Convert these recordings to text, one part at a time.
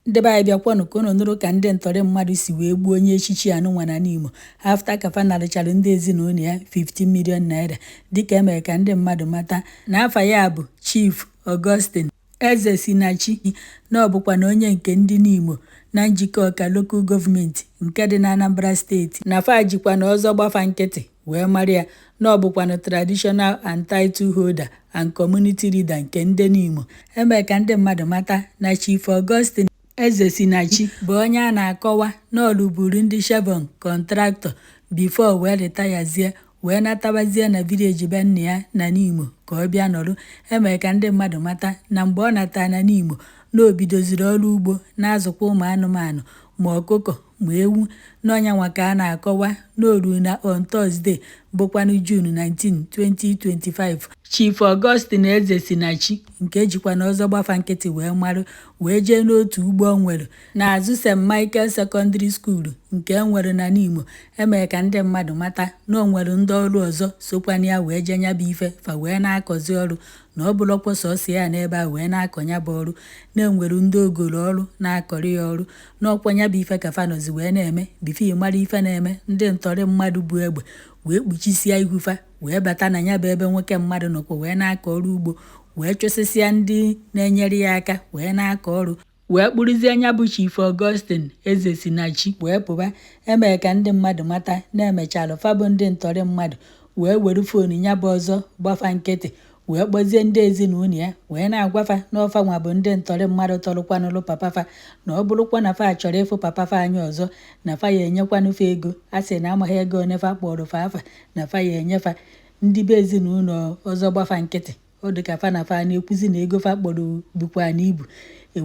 Ndị be anyị bịakwanụ ka unu nụrụ ka ndị ntọrị mmadụ si wee gbuo onye echichi anụnwa na n'Imo afta ka fa narịchara ndị ezinụlọ ya 15 million naira dịka emere ka ndị mmadụ mata na afa ya bụ Chief Augustine Ezesinachi na ọ bụkwa na onye nke ndị n'Imo na njikọ ọka lokal gọọmenti nke dị na Anambra steeti na fa jikwa na ọzọ gbafa nkịtị wee mara ya na ọ bụkwa traditional and title holder and community leader nke ndị n'Imo. Emere ka ndị mmadụ mata na Chief Augustine Ezesinachi bụ onye a na-akọwa na ọ rụburu ndị Chevron kọntraktọ bifo wee ritayazie wee natabazie na vileji be nna ya na n'Imo ka ọ bịa nọrụ. Emere ka ndị mmadụ mata na mgbe ọ natara na n'Imo na o bidoziri ọrụ ugbo na-azụkwa ụmụ anụmanụ ma ọkụkọ ma ewu n'ọnyanwa ka a na-akọwa na o ruru na on Thursday bụkwanụ June 19, 2025 Chief Augustine Ezesinachi nke jikwa na ọzọ gbafa nkịtị wee marụ wee jee n'otu ugbo o nwere n'azụ St. Michael Secondary School nke enwere na n'Imo. Emere ka ndị mmadụ mata na o nwere ndị ọrụ ọzọ sokwana ya wee jee nyabụ ife fa wee na-akọzi ọrụ na ọ bụrụkwa sọsọ ya n'ebe a wee na-akọ nyabụ ọrụ na-enwere ndị ogolo ọrụ na-akọrị ya ọrụ n'ọkwa nyabụ ife ka fa nọzi wee na-eme bifo mara ife na-eme. Ndị ntọrị mmadụ bụ egbe wee kpuchisia ihu fa wee bata na nyabụ ebe nwoke mmadụ nọkwa wee na-akọ ọrụ ugbo wee chụsịsịa ndị na-enyere ya aka wee na-akọ ọrụ wee kpụrụzie nyabụ Chief Augustine Ezesinachi wee pụba. Emere ka ndị mmadụ mata na-emechara fa bụ ndị ntọrị mmadụ wee were foonu nyabụ ọzọ gbafa nkịtị wee kpọzie ndị ezinụlọ ya wee na-agwafa n'ọfa nwa bụ ndị ntọrị mmadụ tọrụkwanụlụ papafa na ọ bụrụkwa na fa chọrọ ịfụ papafa anya ọzọ na fa ya enyekwanụfa ego. A sị na amaghị ego onefa kpọrọ fa afa na fa ya enyefa. Ndị be ezinụlọ ọzọ gbafa nkịtị ọ dịka fa na fa na-ekwuzi na ego fa kpọrọ bukwa na ibu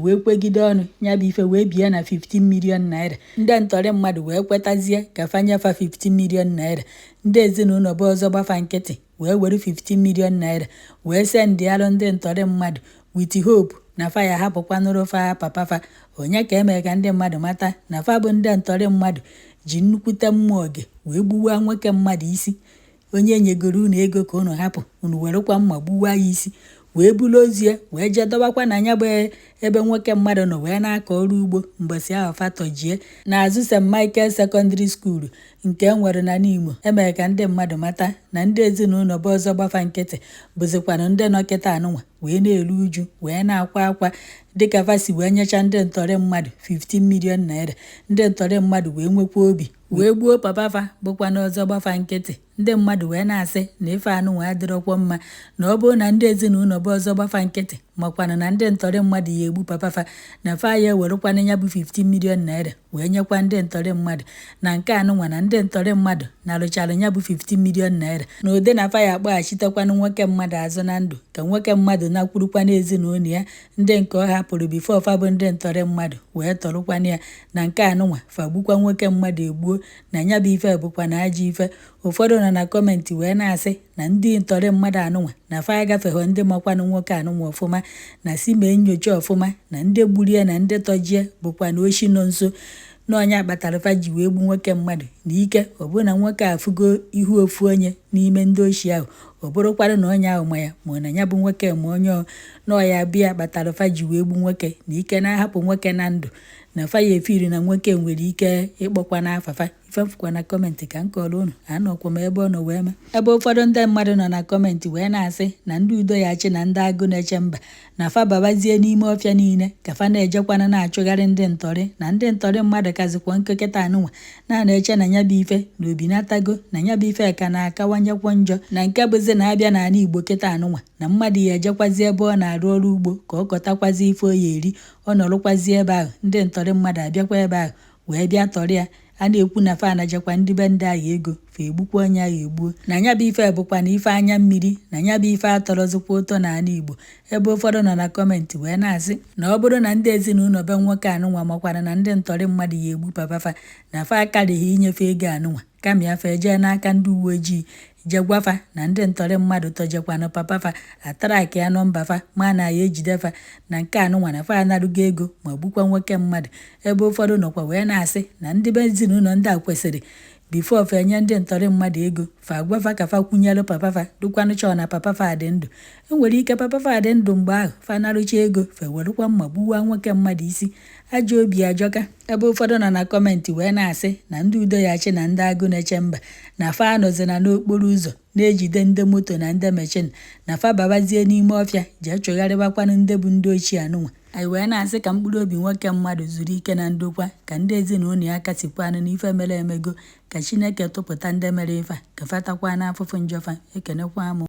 wee kwegide ọnụ nyabụ ife wee bie na 15 million naira. Ndị ntọrị mmadụ wee kwetazie ka fa nyefa 15 million naira. Ndị ezinụlọ bụ ọzọ gbafa nkịtị wee were 15 million naira wee sendịalụ ndị ntọrị mmadụ with hope na fa ya hapụkwanụrụ fa papafa. Onye ka emere ka ndị mmadụ mata na fa bụ ndị ntọrị mmadụ ji nnukwute mmụọ oge wee gbuwaa nwoke mmadụ isi. Onye nyegoro unu ego ka unu hapụ unu werekwa mma gbuwaa ya isi wee bulu ozie wee jee dọbakwa na nya bụ ebe nwoke mmadụ nọ wee na-akọ ọrụ ugbo mbọsị ahụ fatọjie n'azụ St. Michael Secondary School nke enwere na n'Imo. Emere ka ndị mmadụ mata na ndị ezinụlọ bụ ọzọ gbafa nkịtị bụzikwana ndị nọkịta anụnwa wee na-eru uju wee na-akwa akwa dịka fasi wee nyecha ndị ntọrị mmadụ 15 million naira. Ndị ntọrị mmadụ wee nwekwa obi wee gbuo papafa bụkwa na ọzọ gbafa nkịtị. Ndị mmadụ wee na-asị na ife anụnwa adịrọkwa mma na ọ bụrụ na ndị ezinụlọ bụ ọzọ gbafa nkịtị makwana na ndị ntọrị mmadụ ya egbu papafa na fa ya ewerekwana ya bụ 15 million naira wee nyekwa ndị ntọrị mmadụ. Na nke anụnwa na ndị ntọrị mmadụ narụchara ya bụ 15 million naira na ụdị na fa ya akpọghachitekwanụ nwoke mmadụ azụ na ndụ ka nwoke mmadụ nakwurukwana ezinụlọ ya ndị nke ọ hapụrụ bifo fa bụ ndị ntọrị mmadụ wee tọrụkwana ya. Na nke anụnwa fa gbukwa nwoke mmadụ egbuo na ya bụ ife bụkwa na ajọ ife. Ụfọdụ nọ na kọmentị wee na-asị na ndị ntọrị mmadụ anụnwa na fa agafeghọ ndị makwanụ nwoke anụnwa ọfụma na si mee nyocha ọfụma na ndị gburie na ndị tọjie bụkwa na oshi nọ nso na onye akpatara fa ji wee gbu nwoke mmadụ na ike. Ọ bụ na nwoke afụgo ihu ofu onye n'ime ndị oshi ahụ ọ bụrụkwanụ na onye ahụ ma ya ma na ya bụ nwoke ma onye na ọya bịa kpatara fa ji wee gbu nwoke na ike na-ahapụ nwoke na ndụ na fa ya efiri na nwoke nwere ike ịkpọkwa n'afafa. Ifefukwa na kọmentị ka m kọrọ unu anọkwa m ebe ọ nọ wee mee. Ebe ụfọdụ ndị mmadụ nọ na kọmentị wee na-asị na ndị udo ya chi na ndị agụ na-eche mba na fa babazie n'ime ọfịa niile ka fa na-ejekwana na-achụgharị ndị ntọrị na ndị ntọrị mmadụ kazikwa nkekịta anụnwa na-eche na nya bụ ife na obi natago na nya bụ ife ka na-akawanyekwa njọ na nke bụzi na-abịa n'ala Igbo kịta anụnwa na mmadụ ya ejekwazi ebe ọ na-arụ ọrụ ugbo ka ọ kọtakwazi ife o ya eri ọ nọrụkwazi ebe ahụ. Ndị ntọrị mmadụ abịakwa ebe ahụ wee bịa tọrị ya. A na-ekwu na fa anajekwa ndị be ndị agha ego fa egbukwa onye agha egbuo na nya bụ ife bụkwa na ife anya mmiri na nya bụ ife atọrọzikwa ụtọ n'ala Igbo. Ebe ụfọdụ nọ na kọmentị wee na-asị na ọ bụrụ na ndị ezinụlọ be nwoke anụnwa makwara na ndị ntọrị mmadụ ya egbu papafa na fa akarịghị inyefe ego anụnwa kama ya fa ejee n'aka ndị uwe ojii je gwafa na ndị ntọrị mmadụ tọjekwana papafa ataraki ya nọmba fa ma na ya ejidefa na nke anụnwa na fa anarugo ego ma gbukwa nwoke mmadụ. Ebe ụfọdụ nọkwa wee na-asị na ndị be ezinụlọ ndị a kwesịrị bifo fa enye ndị ntọrị mmadụ ego fa gwafa ka fa kwunyelụ papa fa dụkwanụ chọọ na papa fa dị ndụ. Enwere ike papa fa dị ndụ mgbe ahụ fa narụcha ego fa werụkwa mma gbuwa nwoke mmadụ isi. Ajọ obi ajọka. Ebe ụfọdụ nọ na kọmentị wee na-asị na ndị Udoyachi na ndị Agụ na-eche mba na fa anọzina n'okporo ụzọ na-ejide ndị moto na ndị mechin na fa babazie n'ime ọfịa jee chọgharịbakwanụ ndị bụ ndị ochie anụnwa. Anyị wee na-asị ka mkpụrụ obi nwoke mmadụ zuru ike na ndokwa, ka ndị ezinụlọ ya kasịkwanụ n'ife mere emego, ka Chineke tụpụta ndị mere ife a ka fatakwa n'afụfụ njọfa. Ekenekwa m.